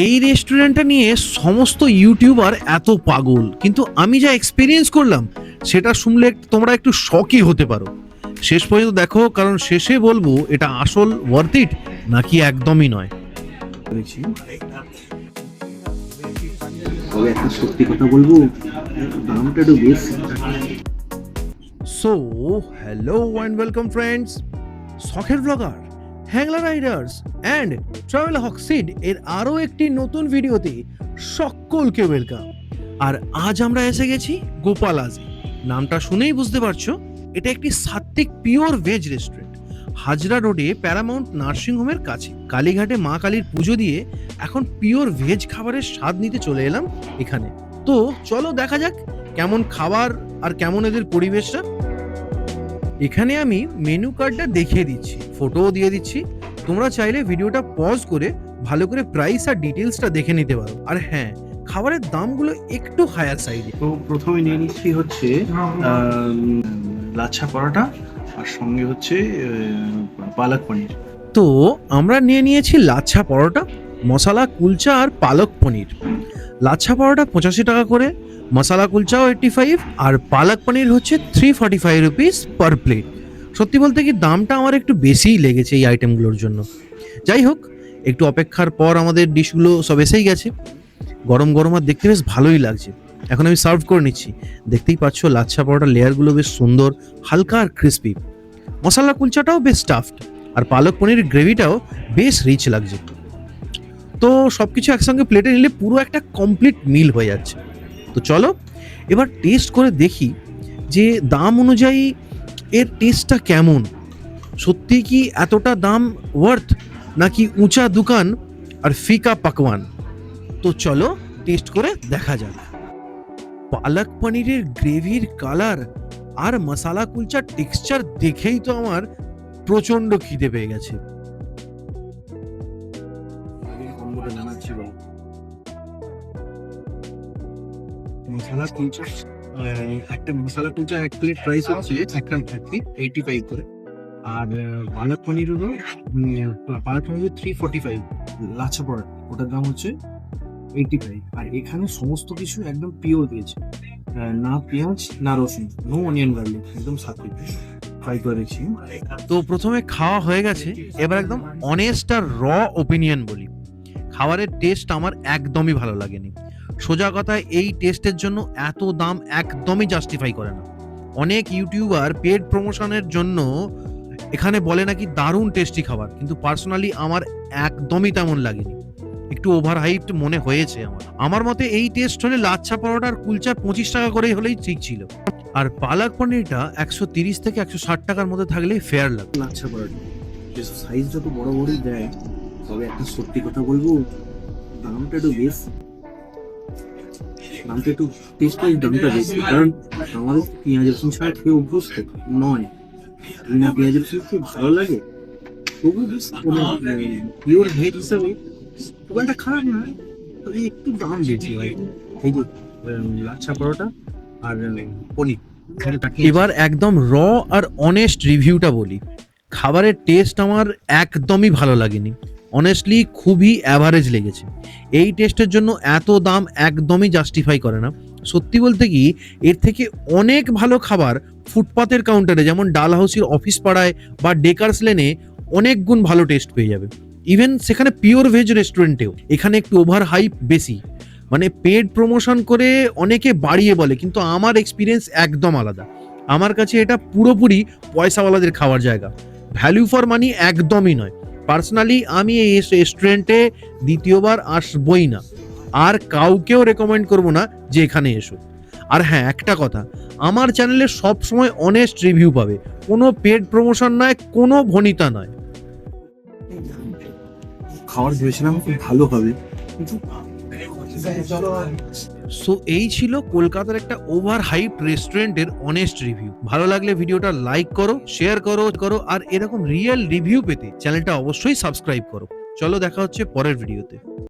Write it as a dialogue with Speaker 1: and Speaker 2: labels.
Speaker 1: এই রেস্টুরেন্টটা নিয়ে সমস্ত ইউটিউবার এত পাগল, কিন্তু আমি যা এক্সপিরিয়েন্স করলাম সেটা শুনলে তোমরা একটু শকই হতে পারো। শেষ পর্যন্ত দেখো, কারণ শেষে বলবো এটা আসল ওয়ার্থ ইট নাকি একদমই নয়।
Speaker 2: তবে একটা সত্যি কথা বলবো, দামটা একটু বেশি।
Speaker 1: So hello and welcome friends, শখের blogger, Hangla Riders and travel হকসিড এর আরও একটি নতুন ভিডিওতে সকলকে ওয়েলকাম। আর আজ আমরা এসে গেছি গোপালাজে। নামটা শুনেই বুঝতে পারছো এটা একটি সাত্ত্বিক পিওর ভেজ রেস্টুরেন্ট, হাজরা রোডে প্যারামাউন্ট নার্সিংহোমের কাছে। কালীঘাটে মা কালীর পুজো দিয়ে এখন পিওর ভেজ খাবারের স্বাদ নিতে চলে এলাম এখানে। তো চলো দেখা যাক কেমন খাবার আর কেমন এদের পরিবেশটা। এখানে আমি মেনু কার্ডটা দেখিয়ে দিচ্ছি, ফটোও দিয়ে দিচ্ছি। তোমরা চাইলে ভিডিওটা পজ করে ভালো করে প্রাইস আর ডিটেলসটা দেখে নিতে পারো। আর হ্যাঁ, খাবারের দামগুলো একটু হায়ার সাইডে।
Speaker 2: তো প্রথমে নিয়ে নিচ্ছি হচ্ছে লাচ্ছা পরোটা, আর সঙ্গে হচ্ছে পালক পনির।
Speaker 1: তো আমরা নিয়ে নিয়েছি লাচ্ছা পরোটা, মশলা কুলচা আর পালক পনির। লাচ্ছা পরোটা 85 টাকা করে, মশলা কুলচাও 85, আর পালক পনির হচ্ছে 345 রুপিস পার প্লেট। সত্যি বলতে কি দামটা আমার একটু বেশিই লেগেছে এই আইটেমগুলোর জন্য। যাই হোক, একটু অপেক্ষার পর আমাদের ডিশগুলো সব এসেই গেছে। গরম গরম আর দেখতে বেশ ভালোই লাগছে। এখন আমি সার্ভ করে নিচ্ছি। দেখতেই পাচ্ছ লাচ্ছা পরোটার লেয়ারগুলো বেশ সুন্দর, হালকা আর ক্রিস্পি। মশলা কুলচাটাও বেশ স্টাফড, আর পালক পনিরের গ্রেভিটাও বেশ রিচ লাগছে। তো সব কিছু একসঙ্গে প্লেটে নিলে পুরো একটা কমপ্লিট মিল হয়ে যাচ্ছে। তো চলো এবার টেস্ট করে দেখি যে দাম অনুযায়ী এর টেস্টটা কেমন। সত্যি কি এতটা দাম ওয়ার্থ, নাকি উঁচা দোকান আর ফিকা পাকওয়ান? তো চলো টেস্ট করে দেখা যাক। পালক পনিরের গ্রেভির কালার আর মশালা কুলচার টেক্সচার দেখেই তো আমার প্রচন্ড খিদে পেয়ে গেছে।
Speaker 2: মশলা কুলচা, একটা মশলা কুলচা এক প্লেট প্রাইস হচ্ছে একটা 85 করে, আর পালক পনির হলো পালক পনির 345, লাচ্ছা পরোটা ওটার দাম হচ্ছে 85। আর এখানে সমস্ত কিছু একদম পিওর ভেজ, না পেঁয়াজ না রসুন, নো অনিয়ন গার্লিক, একদম সাত্বিক। ট্রাই করে দেখছি।
Speaker 1: তো প্রথমে খাওয়া হয়ে গেছে, এবার একদম অনেস্ট আর র ওপিনিয়ন বলি। খাবারের টেস্ট আমার একদমই ভালো লাগেনি। সোজা কথায় এই টেস্টের জন্য এত দাম একদমই জাস্টিফাই করে না। অনেক ইউটিউবার পেড প্রমোশনের জন্য এখানে বলে নাকি দারুণ টেস্টি খাবার, কিন্তু পার্সোনালি আমার একদমই তেমন লাগেনি। একটু ওভার হাইপড মনে হয়েছে আমার মতে এই টেস্ট হলে লাচ্ছা পরোটার কুলচা 25 টাকা করেই হলেই ঠিক ছিল, আর পালক পনিরটা 130 থেকে 160 টাকার মধ্যে থাকলেই ফেয়ার লাগে।
Speaker 2: লাচ্ছা পরোটা সাইজ যত বড় বড়ই দেয়, তবে একটা সত্যি কথা বলবো, দামটা একটু বেশি। দামটা একটু টেস্ট ওয়াইজ দামটা বেশি, কারণ আমাদের পেঁয়াজ রসুন ছাড়া খেয়ে অভ্যস্ত নয়। বিনা পেঁয়াজ রসুন খুব ভালো লাগে, তবু পিওর ভেজ হিসাবে খুব একটা খারাপ না, তবে একটু দাম বেশি হয়। এই যে লাচ্ছা পরোটা আর পনির।
Speaker 1: এবার একদম র আর অনেস্ট রিভিউটা বলি। খাবারের টেস্ট আমার একদমই ভালো লাগেনি, অনেস্টলি খুবই অ্যাভারেজ লেগেছে। এই টেস্টের জন্য এত দাম একদমই জাস্টিফাই করে না। সত্যি বলতে কি এর থেকে অনেক ভালো খাবার ফুটপাতের কাউন্টারে, যেমন ডালহাউসির অফিস পাড়ায় বা ডেকার্স লেনে অনেক গুণ ভালো টেস্ট পেয়ে যাবে। ইভেন সেখানে পিওর ভেজ রেস্টুরেন্টেও এখানে একটু ওভার হাইপ বেশি, মানে পেড প্রমোশন করে অনেকে বাড়িয়ে বলে, কিন্তু আমার এক্সপিরিয়েন্স একদম আলাদা। আমার কাছে এটা পুরোপুরি পয়সাওয়ালাদের খাওয়ার জায়গা, ভ্যালু ফর মানি একদমই নয়। পার্সোনালি আমি এই রেস্টুরেন্টে দ্বিতীয়বার আসবই না, আর কাউকেও রেকমেন্ড করবো না যে এখানে এসো। আর হ্যাঁ, একটা কথা, আমার চ্যানেলে সবসময় অনেস্ট রিভিউ পাবে, কোনো পেড প্রমোশন নয়, কোনো ভনিতা নয়।
Speaker 2: খাবার ভেবেছিলাম খুব ভালো হবে, কিন্তু
Speaker 1: সো এই ছিল কলকাতার একটা ওভার হাইপ রেস্টুরেন্টের অনেস্ট রিভিউ। ভালো লাগলে ভিডিওটা লাইক করো, শেয়ার করো, আর এরকম রিয়েল রিভিউ পেতে চ্যানেলটা অবশ্যই সাবস্ক্রাইব করো। চলো দেখা হচ্ছে পরের ভিডিওতে।